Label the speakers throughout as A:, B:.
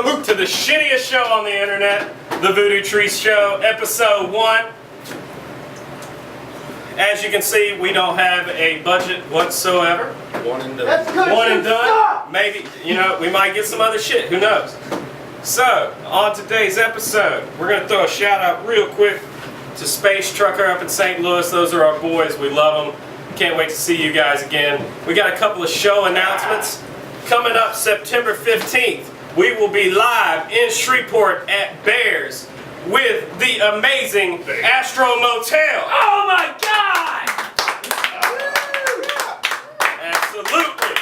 A: Welcome to the shittiest show on the internet, the Voodoo Trees Show, Episode 1. As you can see, we don't have a budget whatsoever.
B: One and done.
C: That's good.
A: One and done. Maybe, you know, we might get some other shit. Who knows? So, on today's episode, we're going to throw a shout out real quick to Space Trucker up in St. Louis. Those are our boys. We love them. Can't wait to see you guys again. We got a couple of show announcements. Coming up September 15th, we will be live in Shreveport at Bears with the amazing Astro Motel.
C: Oh my God!
A: Absolutely.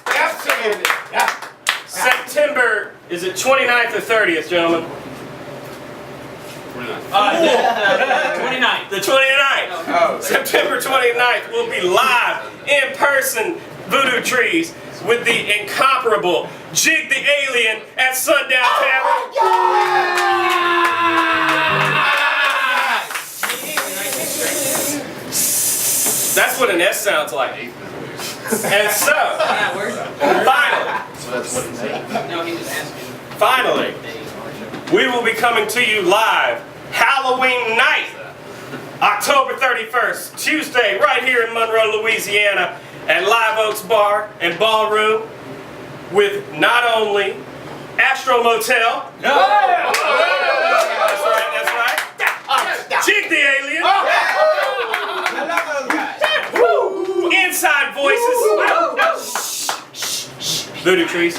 C: Absolutely. Yeah.
A: September, is it 29th or 30th, gentlemen?
C: 29th.
A: The 29th.
B: Oh.
A: September 29th, we'll be live in person, Voodoo Trees, with the incomparable Jig the Alien at Sundown Tavern. That's what an S sounds like. And so, finally, we will be coming to you live Halloween night, October 31st, Tuesday, right here in Monroe, Louisiana, at Live Oaks Bar and Ballroom, with not only Astro Motel, that's right, Jig the Alien, Inside Voices, Voodoo Trees,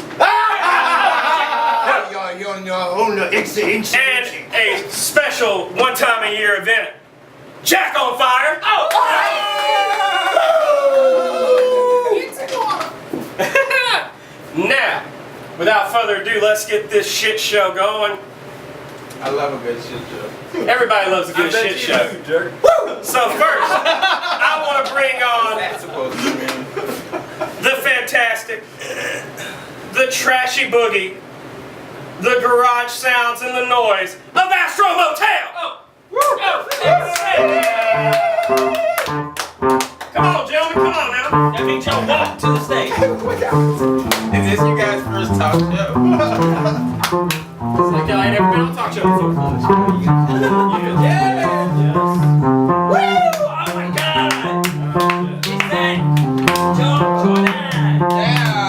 A: and a special one-time-a-year event, Jack on Fire. Now, without further ado, let's get this shit show going.
B: I love a good shit show.
A: Everybody loves a good shit show. So first, I want to bring on
B: That's supposed to mean.
A: the fantastic, the trashy boogie, the garage sounds and the noise of Astro Motel. Come on, gentlemen, come on now.
C: That means y'all walk to the stage.
B: Is this you guys' first talk show?
A: It's like y'all ain't never been on a talk show before.
C: Yes. Woo! Oh my God! It's that John Jordan.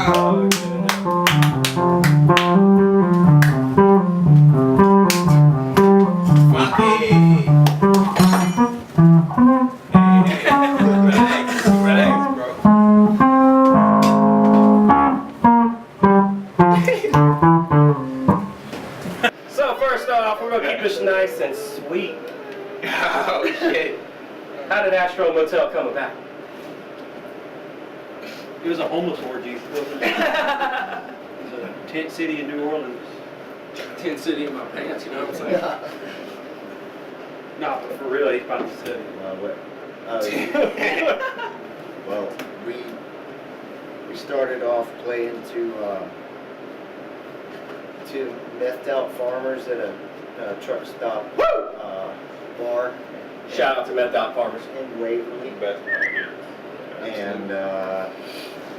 B: Relax, bro.
A: So first off, we're gonna keep this nice and sweet.
B: Oh shit.
A: How did Astro Motel come about?
D: It was a homeless orgy. It was a tent city in New Orleans.
B: Tent City in my pants, you know what I'm saying?
D: No, but for real, he's about to say.
E: Well, we started off playing to methed out farmers at a truck stop bar
A: Shout out to Methed Out Farmers,
E: in Waverly, and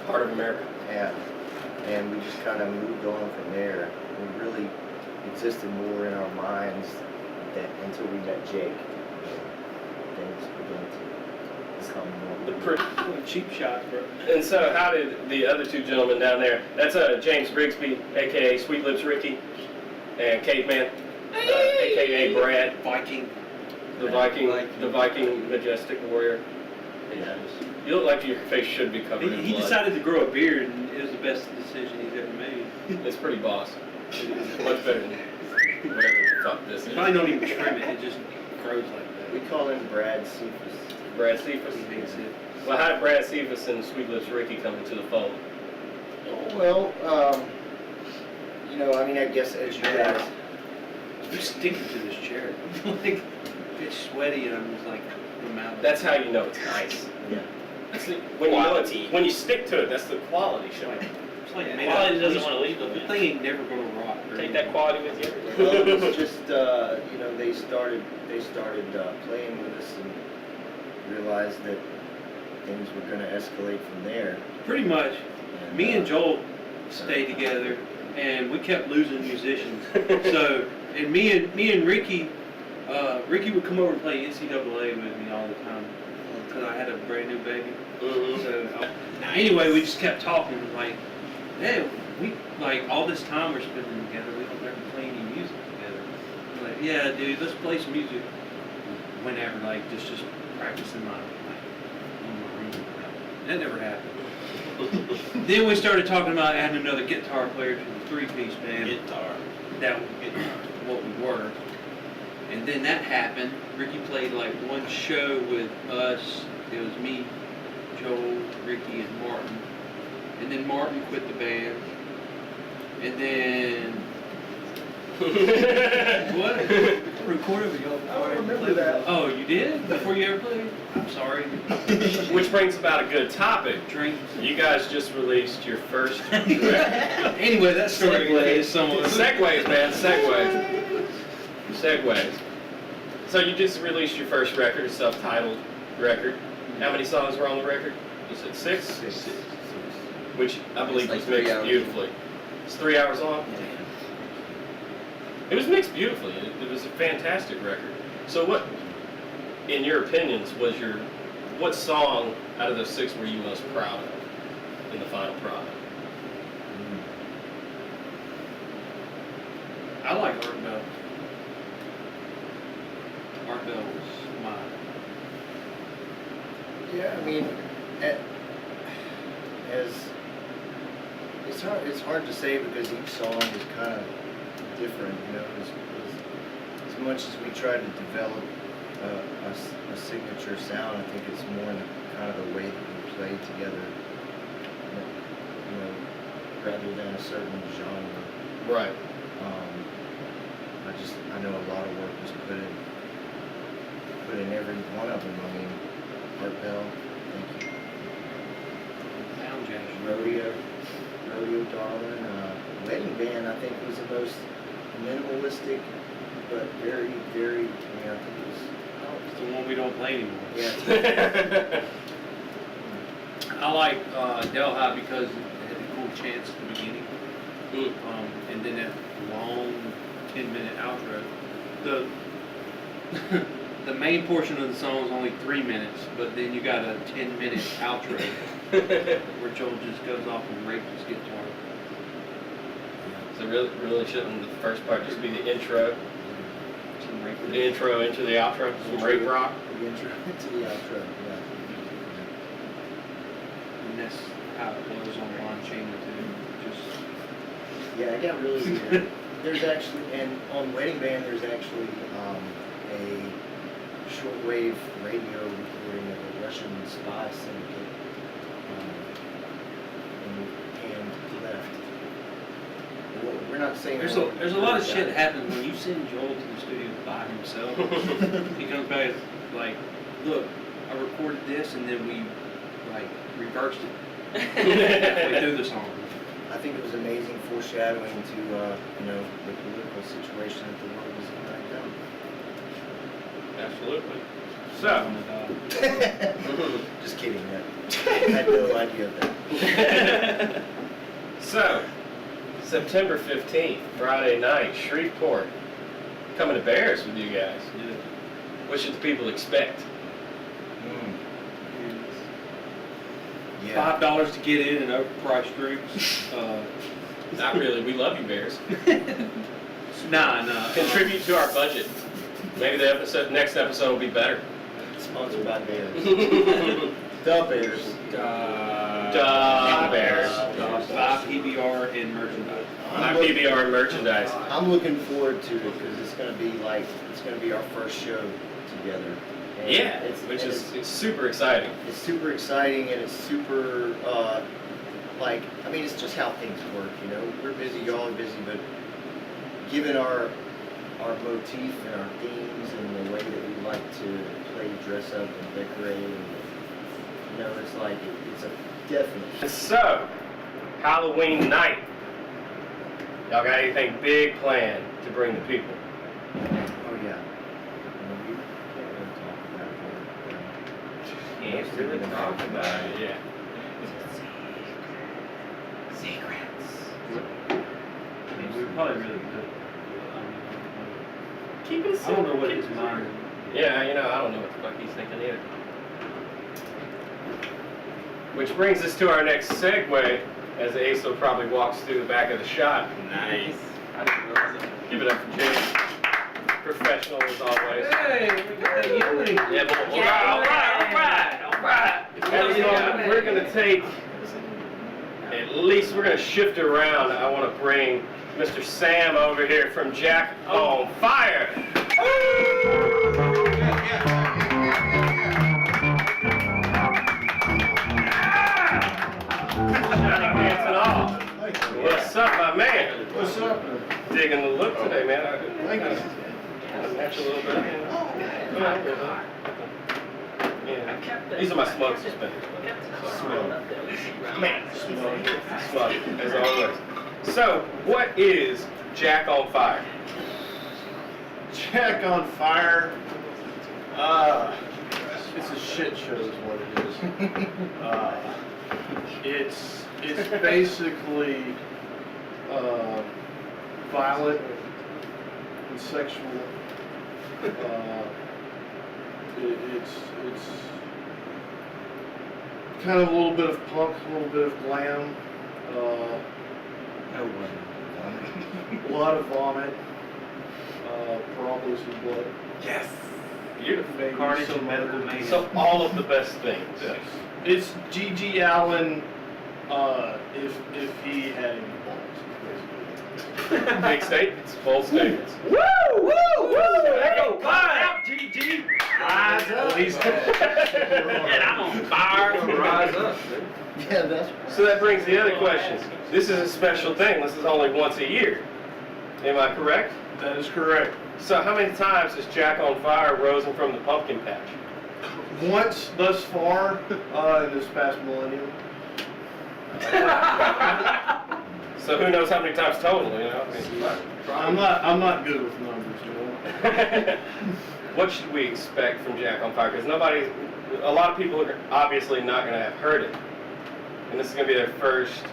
A: part of America.
E: and we just kind of moved on from there. We really existed more in our minds until we met Jake. Things began to become
A: The
E: more.
A: pretty.
D: Cheap shots, bro.
A: And so, how did the other two gentlemen down there? That's James Brigsby, aka Sweet Lips Ricky, and Caveman, aka Brad,
D: Viking.
A: the Viking majestic warrior.
E: Yeah.
A: You look like your face should be covered in
D: He
A: blood.
D: decided to grow a beard, and it was the best decision he's ever made.
A: It's pretty boss. It's much better than whatever the fuck this
D: You
A: is.
D: probably don't even trim it; it just grows like
E: We
D: that.
E: call him Brad Cephas.
A: Brad Cephas.
D: He makes it.
A: Well, how did Brad Cephas and Sweet Lips Ricky come into the fold?
E: Well, I mean, I guess as you guys.
D: I'm sticking to this chair. Like, it's sweaty, and I'm just like, I'm out.
A: That's how you know it's nice.
E: Yeah.
A: That's when you know it's, when you stick to it, that's the quality showing.
D: It's like made
C: Quality
D: out-
C: doesn't want to leave them.
D: The thing ain't never gonna rot.
A: Take that quality with you.
E: Well, it's just they started playing with us and realized that things were going to escalate from there.
D: Pretty much.
E: And,
D: Me and Joel stayed together, and we kept losing musicians. So, and me and Ricky, Ricky would come over and play NCAA with me all the time because I had a brand new baby.
A: Mhm.
D: So anyway, we just kept talking like, hey, we like all this time we're spending together. We don't ever play any music together. We're like, yeah, dude, let's play some music whenever, like just practice in my room. That never happened. Then we started talking about adding another guitar player to the three-piece band.
C: Guitar.
D: That would get what we were. And then that happened. Ricky played like one show with us. It was me, Joel, Ricky, and Martin. And then Martin quit the band. And then what?
B: Recorded with y'all.
E: I don't remember that.
D: Oh, you did? Before you ever played? I'm sorry.
A: Which brings about a good topic.
D: Drinks.
A: You guys just released your first record.
D: Anyway, that story is somewhat.
A: Segues, man, segues. So you just released your first record, a self-titled record. How many songs were on the record? You said 6?
E: Six.
A: Which I believe
E: It's like
A: was
E: 3
A: mixed
E: hours.
A: beautifully. It's 3 hours long? It was mixed beautifully. It was a fantastic record. So what, in your opinions, what song out of those 6 were you most proud of in the final product?
D: I like Art Bell. Art Bell was mine.
E: Yeah, I mean, as it's hard to say because each song is kind of different, you know. As much as we try to develop a signature sound, I think it's more in the kind of the way that we play together, you know, rather than a certain genre.
A: Right.
E: I know a lot of work was put in every one of them. I mean, Art Bell, thank you.
D: Sound Jazz.
E: Rodeo Darling, Wedding Band, I think was the most minimalistic, but very, very, I think it was,
D: It's the one we don't play anymore.
E: yeah.
D: I like Delhi because it had the cool chants at the beginning, and then that long 10-minute outro. The main portion of the song is only 3 minutes, but then you got a 10-minute outro where Joel just goes off and rapes his guitar.
A: So really shouldn't the first part just be the intro?
D: Some rape.
A: The intro into the outro? Some rape rock?
E: The intro to the outro, yeah.
D: And that's how it was on Ron Chamber too. Just
E: Yeah, I got really weird. There's actually, and on Wedding Band, there's actually a shortwave radio recording of a Russian spy syndicate, and left. Well, we're not saying
D: there's a lot of shit that happens when you send Joel to the studio by himself. He comes back like, look, I recorded this and then we like reversed it halfway through the song.
E: I think it was amazing foreshadowing to you know, the political situation that the world is in right now.
A: Absolutely. So,
E: Just kidding, man. I had no idea of that.
A: so September 15th, Friday night, Shreveport. Coming to Bears with you guys.
D: Yeah.
A: What should the people expect?
E: Yeah.
D: $5 to get in and overpriced drinks.
A: Not really. We love you, Bears.
D: Nah.
A: Contribute to our budget. Maybe the next episode will be better.
E: Sponsored by Bears. The Bears.
A: Duh, Bears.
D: Buy PBR and merchandise.
A: My PBR and merchandise.
E: I'm looking forward to it because it's gonna be our first show together. And
A: Yeah, it's super exciting.
E: It's super exciting and it's super it's just how things work, you know. We're busy, y'all are busy, but given our motif and our themes and the way that we like to play, dress up and decorate, and, you know, it's like it's a definite.
A: So, Halloween night. Y'all got anything big planned to bring the people?
E: Oh yeah. You know, we can't really talk about it.
A: Can't really talk about it, yeah.
D: probably really good.
A: Keep it
D: I
A: simple.
D: don't know what
A: keep
D: his
A: it
D: mind.
A: simple. Yeah, you know, I don't know what the fuck he's thinking either. Which brings us to our next segue, as Aso probably walks through the back of the shot.
B: Nice. I didn't realize that.
A: Give it up for James. Professional as always.
D: Hey, we got that yelling.
A: Yeah, but
C: All right.
A: we're gonna take, at least we're gonna shift around. I want to bring Mr. Sam over here from Jack on Fire. Shouting dance and all. What's up, my man?
F: What's up?
A: Digging the look today, man.
F: Thank you.
A: Match a little bit. Yeah. These are my smug suspenders. Man, smug, as always. So, what is Jack on Fire?
F: Jack on Fire. It's a shit show is what it is. It's basically violent and sexual. It's kind of a little bit of punk, a little bit of glam. A lot of vomit. Probably some blood.
A: Yes. Beautiful.
F: Maybe
D: Carnage
F: some
D: and medical
F: other-
D: mayhem.
A: So, all of the best things.
F: It's Jig Allen, if he had any balls, basically.
A: Big statements, bold statements.
C: Woo! Woo! Woo! Hey, come out, GG!
F: Rise up.
C: And I'm on fire.
B: Rise up.
E: Yeah, that's
A: So that brings the other questions. This is a special thing. This is only once a year. Am I correct?
F: That is correct.
A: So how many times has Jack on Fire risen from the pumpkin patch?
F: Once thus far, in this past millennium.
A: So who knows how many times total, you know?
F: I'm not good with numbers, you know.
A: What should we expect from Jack on Fire? Because a lot of people are obviously not going to have heard it. And this is going to be their first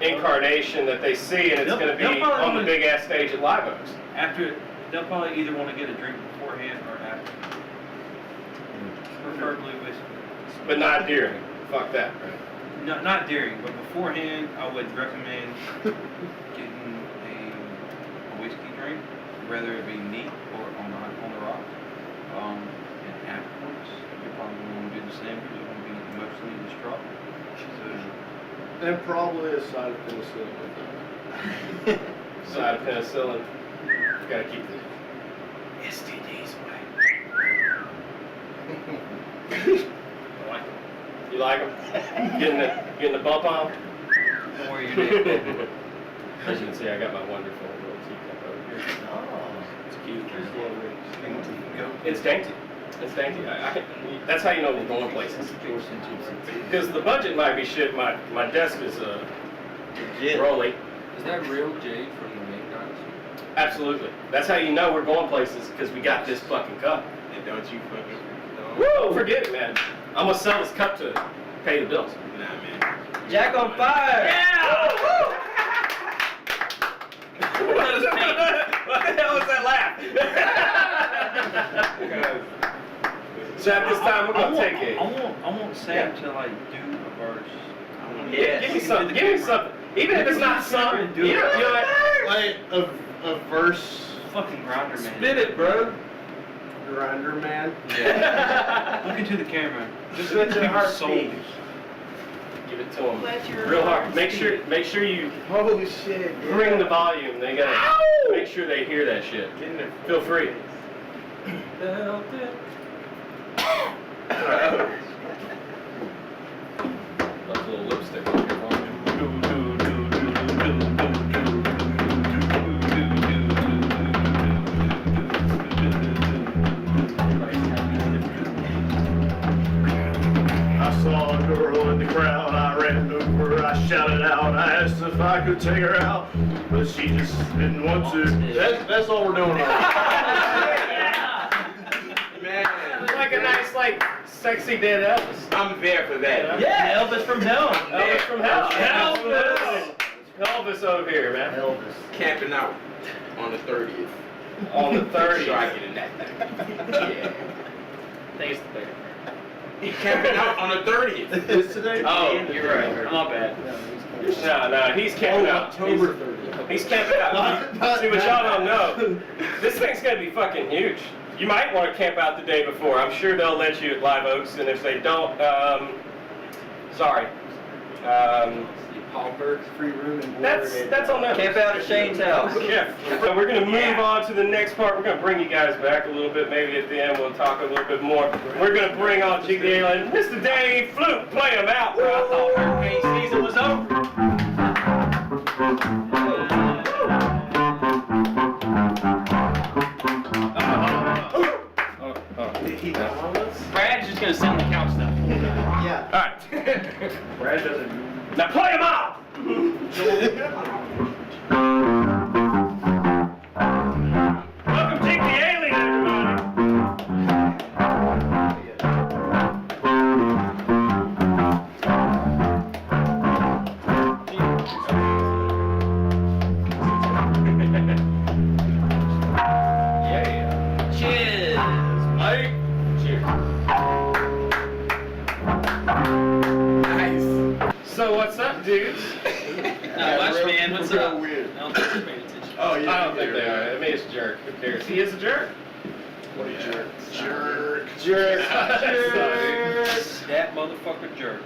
A: incarnation that they see, and it's going to be
D: They'll probably
A: on the
D: wanna-
A: big ass stage at Live Oaks.
D: After, they'll probably either want to get a drink beforehand or after. Preferably whiskey.
A: But not during. Fuck that, right?
D: No, not during, but beforehand, I would recommend getting a whiskey drink, whether it be neat or on the rock. And afterwards, you're probably going to do the same because you're going to be emotionally distraught.
F: And probably a side of penicillin with that.
A: Side of penicillin. Gotta keep the STDs away. You like them? Getting the bump on?
D: Don't worry, your name.
A: As you can see, I got my wonderful little teacup over here. It's cute. It's dainty. It's dainty. That's how you know we're going places. Because the budget might be shit. My desk is rolly.
B: Is that real jade from the main dinosaur?
A: Absolutely. That's how you know we're going places, because we got this fucking cup.
B: And don't you fucking know?
A: Woo! Forget it, man. I'm gonna sell this cup to pay the bills.
B: Nah, man.
C: Jack on Fire! Yeah!
A: What the hell was that laugh? So at this time, we're gonna take it.
D: I want Sam to like do a verse.
A: Yeah, give me something. Give me something. Even if it's not something.
D: Do it.
A: You know what?
F: Like a verse
D: Fucking grinder man.
B: Spit it, bro.
F: grinder man.
D: Look into the camera.
B: Just let your heart
D: soul.
B: beat.
A: Give it to them. Real hard. Make sure you
F: Holy shit.
A: bring the volume. They gotta make sure they hear that shit.
B: Get in there.
A: Feel free. Love a little lipstick on your volume.
F: I saw a girl in the crowd, I ran over, I shouted out, I asked if I could take her out, but she just didn't want to. That's all we're doing.
B: Man.
A: Like a nice, sexy dead Elvis.
B: I'm there for that.
C: Yeah, Elvis from Hell.
A: Elvis from hell.
C: Elvis!
A: Elvis over here, man.
E: Elvis.
B: Camping out on the 30th.
A: On the 30th.
B: Try getting that thing. Yeah.
C: Thanks to the
B: Camping out on the 30th.
E: It's today?
A: Oh, you're right.
C: My bad.
A: No, he's camping out.
E: October 30th.
A: He's camping out. See, what y'all don't know, this thing's gonna be fucking huge. You might want to camp out the day before. I'm sure they'll let you at Live Oaks, and if they don't, sorry.
E: Pauper, free room and board.
A: That's on them.
C: Camp out at Shane's house.
A: Yeah. So we're going to move on to the next part. We're going to bring you guys back a little bit. Maybe at the end we'll talk a little bit more. We're going to bring on Jig the Alien. Mr. Dave Fluke, play him out, bro. I thought hurricane season was over.
C: Brad's just gonna sit on the couch now.
E: Yeah.
A: All right.
C: Brad doesn't.
A: Now play him out. Welcome, Jig the Alien, everybody. Yeah.
C: Cheers.
A: Mike. Cheers.
B: Nice.
A: So what's up, dudes?
C: Not much, man. What's
E: real
C: up?
E: weird.
C: I don't think you're paying attention.
B: Oh, yeah.
A: I don't think they are. I mean, it's a jerk. Who cares? He is a jerk.
E: What a jerk.
B: Jerk.
A: Jerk.
D: That motherfucker jerk.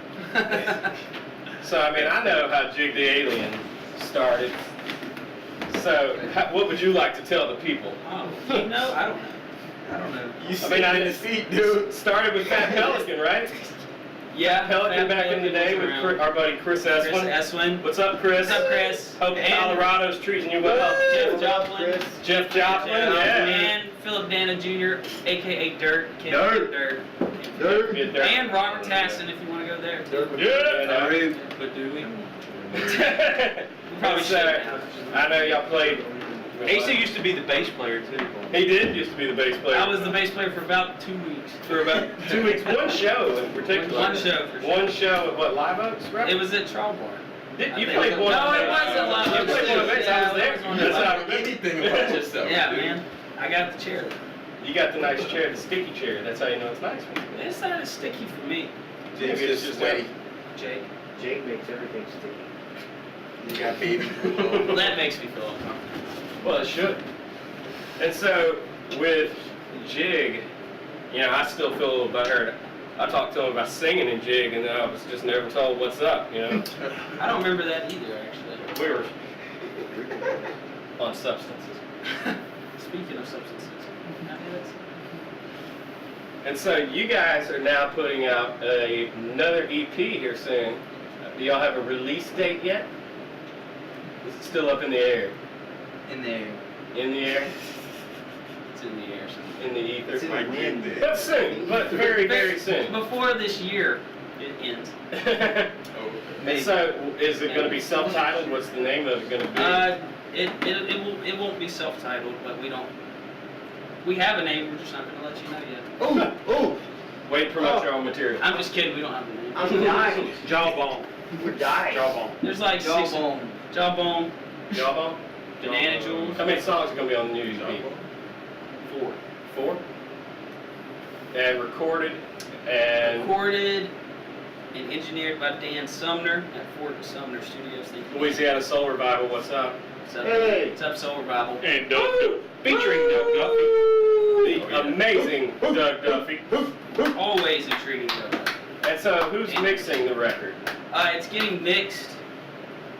A: So, I mean, I know how Jig the Alien started. So, what would you like to tell the people?
C: Oh, you know? I don't know. I don't know.
B: You
A: I mean,
B: in his feet, dude.
A: Started with Fat Pelican, right?
C: Yeah.
A: Pelican
C: Fat
A: back in the day
C: was
A: with
C: around.
A: our buddy Chris
C: Chris
A: Eswin.
C: Eswin.
A: What's up, Chris?
C: What's up, Chris?
A: Hope
C: And
A: Colorado's treating you well.
C: Jeff Joplin.
A: Jeff Joplin, yeah.
C: And Philip Dana Jr., a.k.a. Dirt. Can't
E: Dirt.
C: forget Dirt.
E: Dirt.
A: Good dirt.
C: And Robert Tasson, if you want to go there.
A: Yeah.
D: But do we?
C: Probably
A: So,
C: should now.
A: I know y'all played.
D: AC used to be the bass player too.
A: He did used to be the bass player.
C: I was the bass player for about 2 weeks.
A: for about 2 weeks. One show in particular.
C: One show for sure.
A: One show at what, Live Oaks, right?
C: It was at Trial Bar.
A: You
C: I
A: played
C: think
A: one.
C: so. No, it wasn't Live
A: You
C: Oaks.
A: played one of those. I was there.
C: Yeah, it was one of
A: That's
C: those.
A: how I remember.
B: Anything about yourself.
C: Yeah,
B: dude.
C: man. I got the chair.
A: You got the nice chair, the sticky chair. That's how you know it's nice.
C: It's not as sticky for me,
B: James
A: Maybe it's
B: is
A: just
B: sweaty.
C: Jake.
E: Jake makes everything sticky.
B: You got baby.
C: Well, that makes me feel uncomfortable.
A: Well, it should. And so with Jig, you know, I still feel a little butthurt. I talked to him about singing in Jig, and I was just never told what's up. You know,
C: I don't remember that either, actually.
A: we were on substances.
C: Speaking of substances.
A: And so you guys are now putting out another EP here soon. Do y'all have a release date yet? Is it still up in the air?
C: In there.
A: In the air?
C: It's in the air. So.
A: In the ether?
E: It's in the wind.
A: But soon, but very, very soon.
C: Before this year, it ends.
A: And so, is it going to be self-titled? What's the name of it going to be?
C: It won't be self-titled, but we have a name. We're just not going to let you know yet.
E: Oh, oh,
A: Wait, promote your own material.
C: I'm just kidding. We don't have a name.
E: I'm dying.
D: Jawbone.
E: We're dying.
D: Jawbone.
C: There's like six. Jawbone.
A: Jawbone?
C: Banana Jewels.
A: How many songs are going to be on the new EP?
C: 4.
A: 4? And recorded and
C: Recorded and engineered by Dan Sumner at Fort Sumner Studios. Thank you.
A: Louisiana Soul Revival, what's up?
C: What's up?
E: Hey.
C: What's up, Soul Revival?
D: And Doug, featuring Doug Duffy.
A: The amazing Doug Duffy.
C: Always intriguing, though.
A: And so, who's mixing the record?
C: It's getting mixed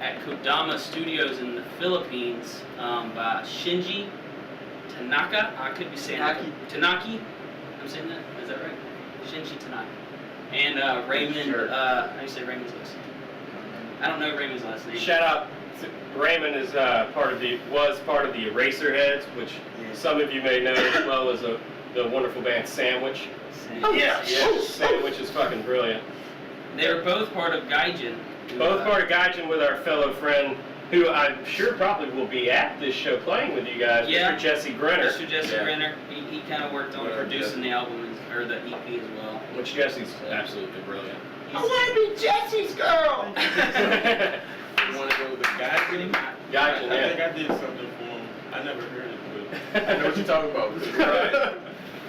C: at Kodama Studios in the Philippines by Shinji Tanaka. I could be saying Tanaki. I'm saying that? Is that right? Shinji Tanaka. And Raymond, how do you say Raymond's last name? I don't know Raymond's last name.
A: Shout out, Raymond is was part of the Eraserheads, which some of you may know, as well as the wonderful band Sandwich. Yes, Sandwich is fucking brilliant.
C: They were both part of Gaijin.
A: Both part of Gaijin with our fellow friend, who I'm sure probably will be at this show playing with you guys,
C: Yeah.
A: Mr. Jesse Grenner.
C: Mr. Jesse Grenner. He kind of worked on producing the album or the EP as well.
A: Which Jesse's absolutely brilliant.
E: I want to be Jesse's girl.
B: One of those the Guyton.
A: Guyton,
B: I
A: yeah.
B: think I did something for him. I never heard it, but I know what you're talking about. Right.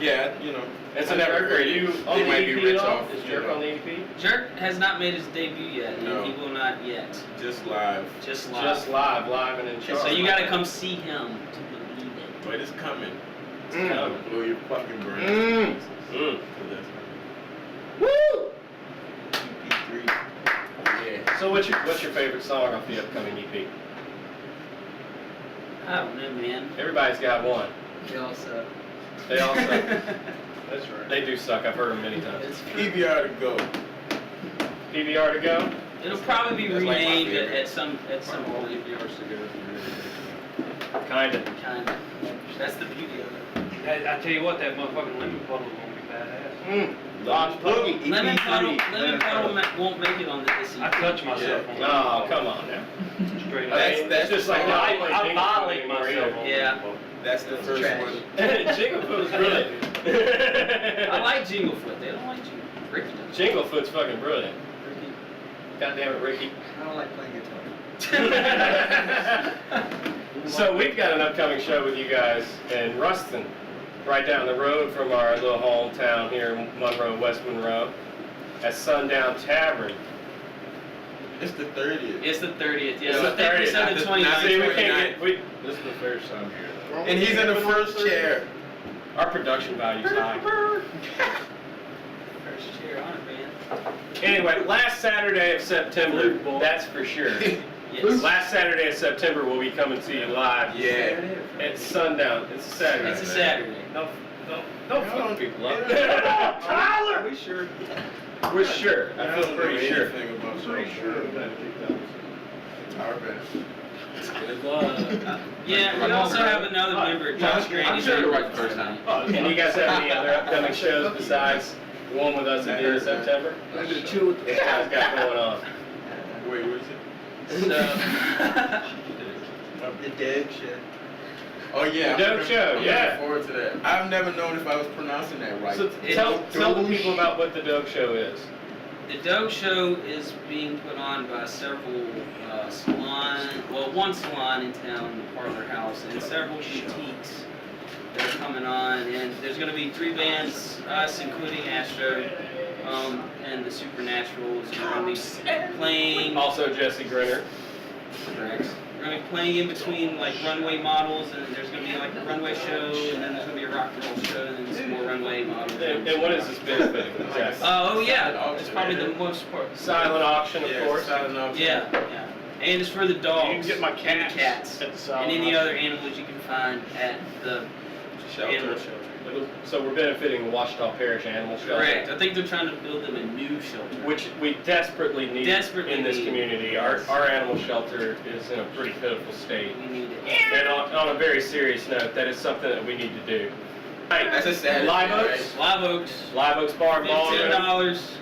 B: Yeah, you know.
A: It's
B: I
A: a
B: never
A: Jerk. Are
B: heard it.
A: you on
B: They
A: the
B: might be
A: EP
B: rich
A: at all?
B: off.
A: Is
B: you
A: Jerk
B: know,
A: on the EP?
C: Jerk has not made his debut yet,
B: No.
C: and he will not yet.
B: just live.
C: Just live.
A: Just live and in charge.
C: So you gotta come see him to believe it.
B: But it's coming. It's
A: Mm.
B: coming. Blow your fucking brain.
A: Mm. Mm. Woo!
B: EP3. Yeah.
A: So what's your favorite song off the upcoming EP?
C: I don't know, man.
A: Everybody's got one.
C: They all suck.
A: They all suck.
B: That's right.
A: They do suck. I've heard them many times.
C: It's
B: PBR to go.
A: PBR to go?
C: It'll probably be
B: That's like my
C: renamed
B: favorite.
C: at some point.
A: Kinda.
C: Kinda. That's the beauty of it.
D: I tell you what, that motherfucking lemon puddle is gonna be badass.
A: Lost Boogie.
C: Lemon Puddle won't make it on this
D: I touch myself on
A: Oh, come on now.
D: Straight
A: I
D: up.
A: mean, that's just like
D: I violate myself on
C: Yeah.
D: lemon puddle.
B: That's the first
C: trash.
B: one.
A: Jinglefoot was brilliant.
C: I like Jinglefoot. They don't like Jingle. Ricky does.
A: Jinglefoot's fucking brilliant.
C: Ricky.
A: God damn it, Ricky.
E: I don't like playing guitar.
A: So we've got an upcoming show with you guys in Ruston, right down the road from our little hometown here in Monroe, West Monroe, at Sundown Tavern.
B: It's the 30th.
C: It's the 30th. Yeah.
A: It's
C: So
A: the 30th,
C: episode
B: not
C: the
B: the-
C: 29th.
A: See, we can't get,
B: This is the first time here, though.
F: Well,
B: And he's in the first chair.
A: our production value's high.
C: First chair on it, man.
A: Anyway, last Saturday of September, that's for sure.
C: Yes.
A: Last Saturday of September, we'll be coming to you live
B: Yeah.
A: at sundown. It's a Saturday.
C: It's a Saturday.
A: Don't fuck people up.
E: Are we sure?
A: We're sure. I
B: I
A: feel
B: don't
A: pretty
B: know
A: sure.
B: anything about
F: Pretty sure of that.
B: Our band.
C: Yeah, we also have another member, Josh Grady.
B: I'm sure you're right the first time.
A: And you guys have any other upcoming shows besides the one with us at the end of September? What you guys got going on?
B: Wait, what is it?
E: The Dope Show.
B: Oh yeah.
A: The Dope Show,
B: I'm
A: yeah.
B: looking forward to that. I've never known if I was pronouncing that right.
A: So tell the people about what the Dope Show is.
C: The Dope Show is being put on by several one salon in town, the Parlor House, and several boutiques that are coming on. And there's going to be 3 bands, us including Astro, and the Supernaturals. We're going to be playing.
A: Also Jesse Grinner.
C: Correct. We're going to be playing in between like runway models, and there's going to be like a runway show, and then there's going to be a rock and roll show, and then some more runway models.
A: And what is this benefiting? Exactly.
C: Oh yeah, it's probably the most part.
A: Silent auction, of
B: Yeah,
A: course.
B: silent auction.
C: Yeah, yeah. And it's for the dogs.
F: You can get my
C: and the
F: cats
C: cats,
F: at the silent
C: and any
F: auction.
C: other animals you can find at the animal
B: Shelter.
C: shelter.
A: So we're benefiting the Washita Parish Animal Shelter.
C: Correct. I think they're trying to build them a new shelter.
A: Which we desperately need in this community. Our animal shelter is in a pretty pitiful state.
C: We need it.
A: And on a very serious note, that is something that we need to do.
B: That's a sad
A: Live
B: thing,
A: Oaks,
C: Live Oaks.
A: Live Oaks Bar and Ballroom.
C: $15.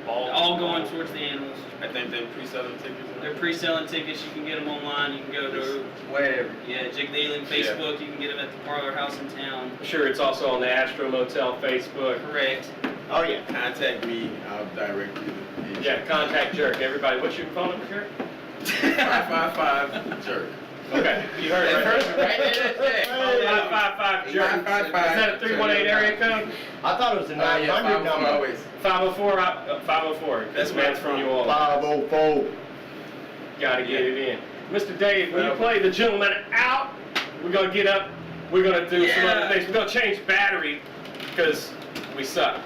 C: All going towards the animals.
B: I think they're pre-selling tickets.
C: They're pre-selling tickets. You can get them online. You can go to
E: Wherever.
C: Jig the Alien Facebook. You can get them at the Parlor House in town.
A: I'm sure it's also on the Astro Motel Facebook.
C: Correct.
A: Oh yeah.
B: Contact me. I'll direct you.
A: Yeah, contact Jerk. Everybody, what's your phone number, Jerk?
B: 555 jerk.
A: Okay, you heard it right there. 555 Jerk.
B: 555.
A: Is that a 318 area code?
E: I thought it was a 900 number.
B: Always.
A: 504, 504. This man's from New Orleans.
E: 504.
A: Gotta get it in. Mr. Dave, when you play the gentleman out, we're gonna get up, we're gonna do some other things. We're gonna change battery, because we suck.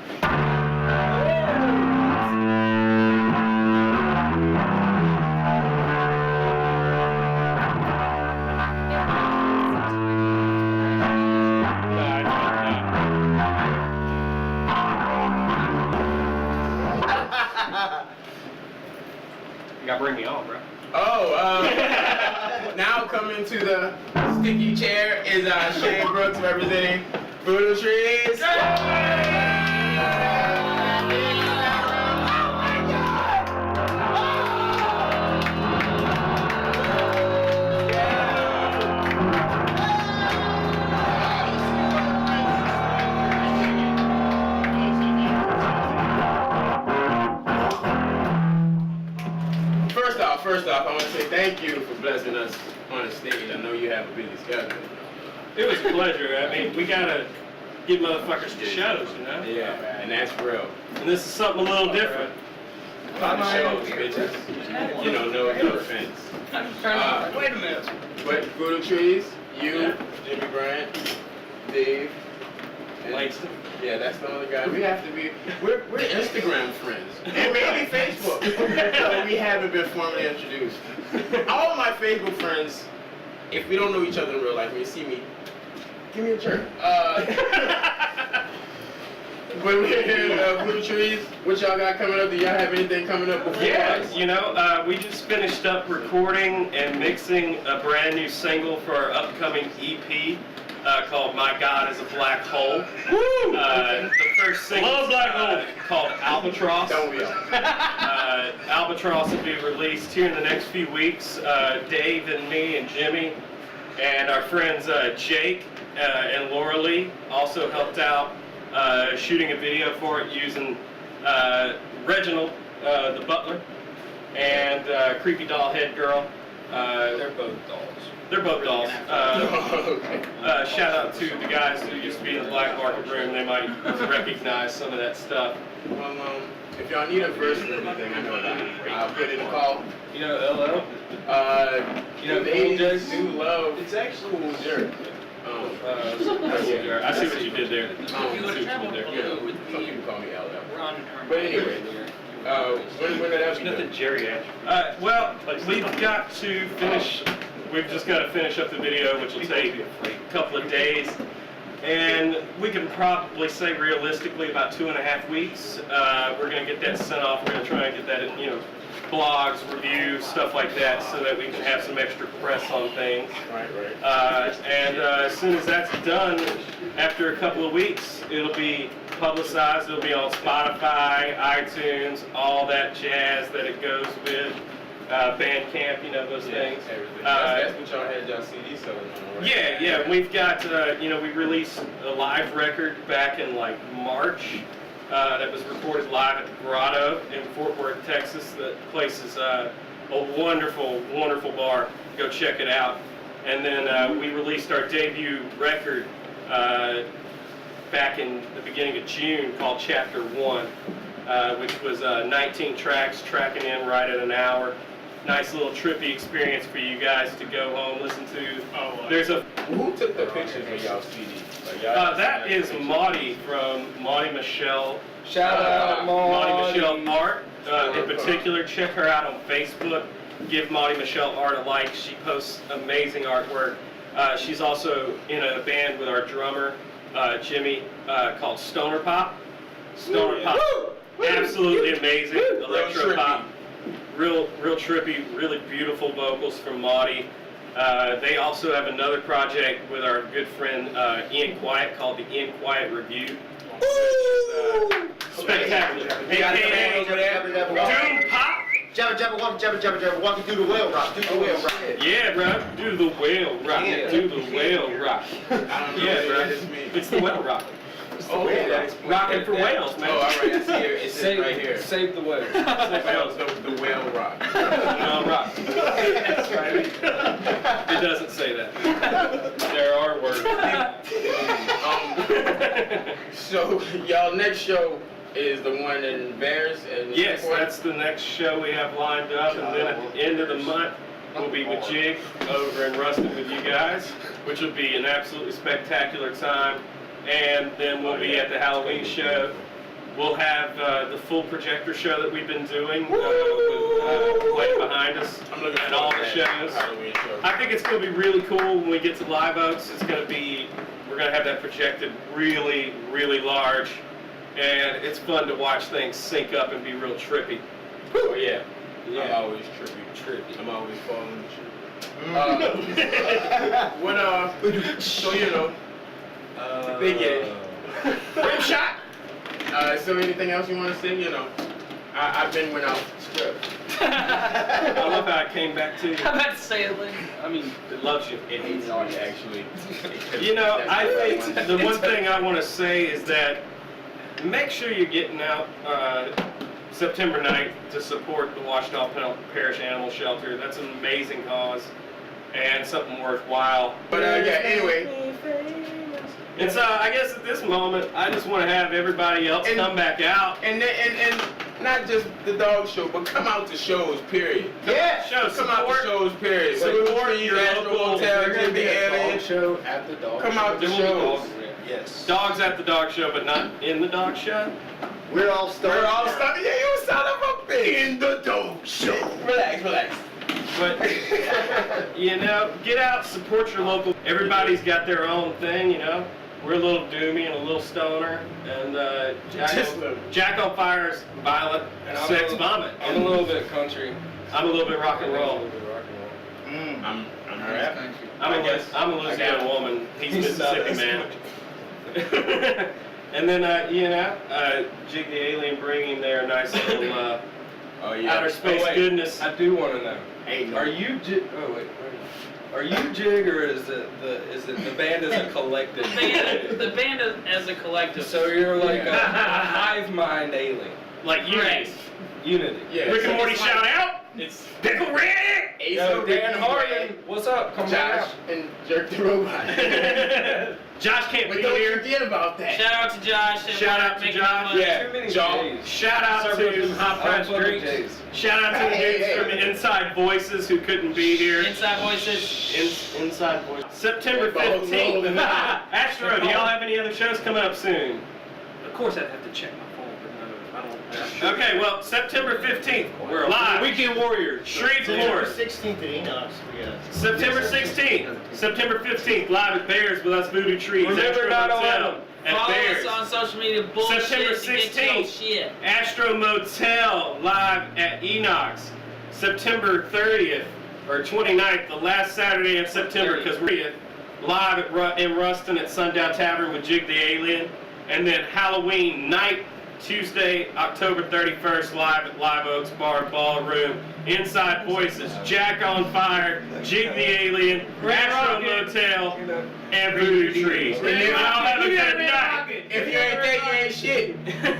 A: You gotta bring me on, bro.
B: Now coming to the sticky chair is Shane Brooks representing Voodoo Trees. First off, off, I want to say thank you for blessing us on the stage. I know you have a busy schedule.
A: It was a pleasure. I mean, we gotta give motherfuckers to shows, you know?
B: Yeah, and that's real.
A: And this is something a little different.
B: A lot of shows, bitches. You know, no offense.
C: Wait a minute.
B: But Voodoo Trees, you, Jimmy Bryant, Dave, and
A: Langston.
B: yeah, that's the other guy. We have to be. We're Instagram friends and maybe Facebook. So we haven't been formally introduced. All of my Facebook friends, if we don't know each other in real life, when you see me, give me a jerk. But we're here at Voodoo Trees. What y'all got coming up? Do y'all have anything coming up before
A: Yeah,
B: us?
A: you know, we just finished up recording and mixing a brand new single for our upcoming EP called My God is a Black Hole.
D: Woo!
A: The first single
D: Love Black Hole.
A: called Albatross.
B: Don't we all?
A: Albatross will be released here in the next few weeks. Dave and me and Jimmy and our friends Jake and Laura Lee also helped out shooting a video for it using Reginald, the butler, and Creepy Doll Head Girl.
C: They're both dolls.
A: They're both dolls. Shout out to the guys who used to be in the Black Market Room. They might recognize some of that stuff.
B: Well, if y'all need a verse or anything, I know that. I'll put in a call.
C: You know LL?
B: You know, the 80s do love.
C: It's actually
B: Cool Jerk.
A: I see what you did there. I see what you did there.
B: Some people call me LL.
C: Ron
B: But anyway, when did that be
D: Nothing
B: done?
D: geriatric.
A: Well, we've got to finish. We've just got to finish up the video, which will take a couple of days. And we can probably say realistically about 2.5 weeks. We're going to get that sent off. We're going to try and get that in, blogs, reviews, stuff like that, so that we can have some extra press on things.
B: Right.
A: And as soon as that's done, after a couple of weeks, it'll be publicized. It'll be on Spotify, iTunes, all that jazz that it goes with. Bandcamp, those things.
B: Everything. That's what y'all had y'all CD selling on, right?
A: Yeah. We've got, we released a live record back in like March that was recorded live at the Grotto in Fort Worth, Texas. The place is a wonderful, wonderful bar. Go check it out. And then we released our debut record back in the beginning of June called Chapter 1, which was 19 tracks, tracking in right at an hour. Nice little trippy experience for you guys to go home, listen to. There's a
B: Who took the pictures of y'all CD?
A: that is Monty from Monty Michelle.
C: Shout out,
A: Monty Michelle Art. In particular, check her out on Facebook. Give Monty Michelle Art a like. She posts amazing artwork. She's also in a band with our drummer Jimmy called Stoner Pop. Stoner Pop, absolutely amazing electro pop. Real trippy, really beautiful vocals from Monty. They also have another project with our good friend Ian Quiet called the Ian Quiet Review. Spectacular. AKA Doom Pop.
E: Jabba, walking through the whale rock,
A: Yeah, bro. Do the whale rock. Do the whale rock.
B: I don't know
A: Yeah, bro.
B: what this means.
A: It's the whale rock.
B: Oh, yeah, that's
A: Rocking for whales, man.
B: Oh, all right, I see it. It says right here.
C: Save the whale.
B: The whale rock.
A: No, rock. It doesn't say that. There are words.
B: So, y'all next show is the one in Bears and
A: Yes, that's the next show we have lined up, and then at the end of the month, we'll be with Jig over in Ruston with you guys, which will be an absolutely spectacular time. And then we'll be at the Halloween show. We'll have the full projector show that we've been doing playing behind us and all the shows. I think it's going to be really cool when we get to Live Oaks. We're going to have that projected really, really large. And it's fun to watch things sync up and be real trippy.
B: Oh, yeah. I'm always trippy. I'm always falling trippy. So, they get it. Rim shot! So anything else you want to say? I've been went out stripped.
A: I love how it came back to you.
C: I'm about to say it, Lynn. I mean,
A: It loves you.
B: It hates me, actually.
A: I think the one thing I want to say is that make sure you're getting out September 9th to support the Washington Parish Animal Shelter. That's an amazing cause and something worthwhile.
B: But yeah, anyway.
A: And so I guess at this moment, I just want to have everybody else come back out.
B: And not just the dog show, but come out to shows, period.
E: Yeah.
B: Come out to shows, period.
A: Support your
B: Astro
A: local.
B: Motel, Jig the Alien.
E: show at the dog
B: Come out to shows.
E: Yes.
A: Dogs at the dog show, but not in the dog show.
E: We're all starting.
B: We're all starting. Yeah, you son of a bitch. In the dog show. Relax.
A: But, you know, get out, support your local. Everybody's got their own thing, you know. We're a little doomy and a little stoner. And Jack on Fire's violent,
G: And
A: sex vomit.
G: I'm a little bit country.
A: I'm a little bit rock and roll.
B: I'm rap.
A: I'm a Louisiana woman. He's Mississippi man. And then, you know, Jig the Alien bringing their nice little outer space goodness.
G: I do want to know.
B: Ain't
G: Are you Jig? Oh wait. Are you Jig or is it the band as a collective?
C: The band as a collective.
G: So you're like a hive mind alien.
A: Like Unity.
G: Unity.
B: Yeah.
A: Rick and Morty shout out.
G: It's
A: Pickle Rick!
G: Yo, Dan Harmon. What's up? Come on
B: Josh
G: out.
B: and Jerk the Robot.
A: Josh can't
B: But
A: be
B: don't
A: here.
B: forget about that.
C: Shout out to Josh. and
A: Shout out to
C: making
A: Josh.
C: fun.
B: Yeah.
G: Too many
B: Josh.
G: J's.
A: Shout out to Hot Press Drinks. Shout out to the
B: Hey,
A: dudes
B: hey.
A: from Inside Voices who couldn't be here.
C: Inside Voices.
A: Inside Voices. September
B: They're both
A: 15th.
B: rolling out.
A: Astro, do y'all have any other shows coming up soon?
D: Of course, I'd have to check my phone, but no, I don't.
A: Okay, well, September 15th, we're live.
G: Weekend Warriors.
A: Shreveport.
E: 16th at Enox.
A: September 16th. September 15th, live at Bears with us Voodoo Trees.
G: Remember,
A: Astro
G: not all
A: Motel
G: of them.
A: at
C: Follow
A: Bears.
C: us on social media. Bullshit.
A: September
C: to get your
A: 16th.
C: shit.
A: Astro Motel live at Enox. September 30th or 29th, the last Saturday in September, because we're live in Ruston at Sundown Tavern with Jig the Alien. And then Halloween night, Tuesday, October 31st, live at Live Oaks Bar Ballroom. Inside Voices, Jack on Fire, Jig the Alien, Astro Motel, and Voodoo Trees.
B: And if
A: Y'all have a good night.
B: If you ain't there, you ain't shit.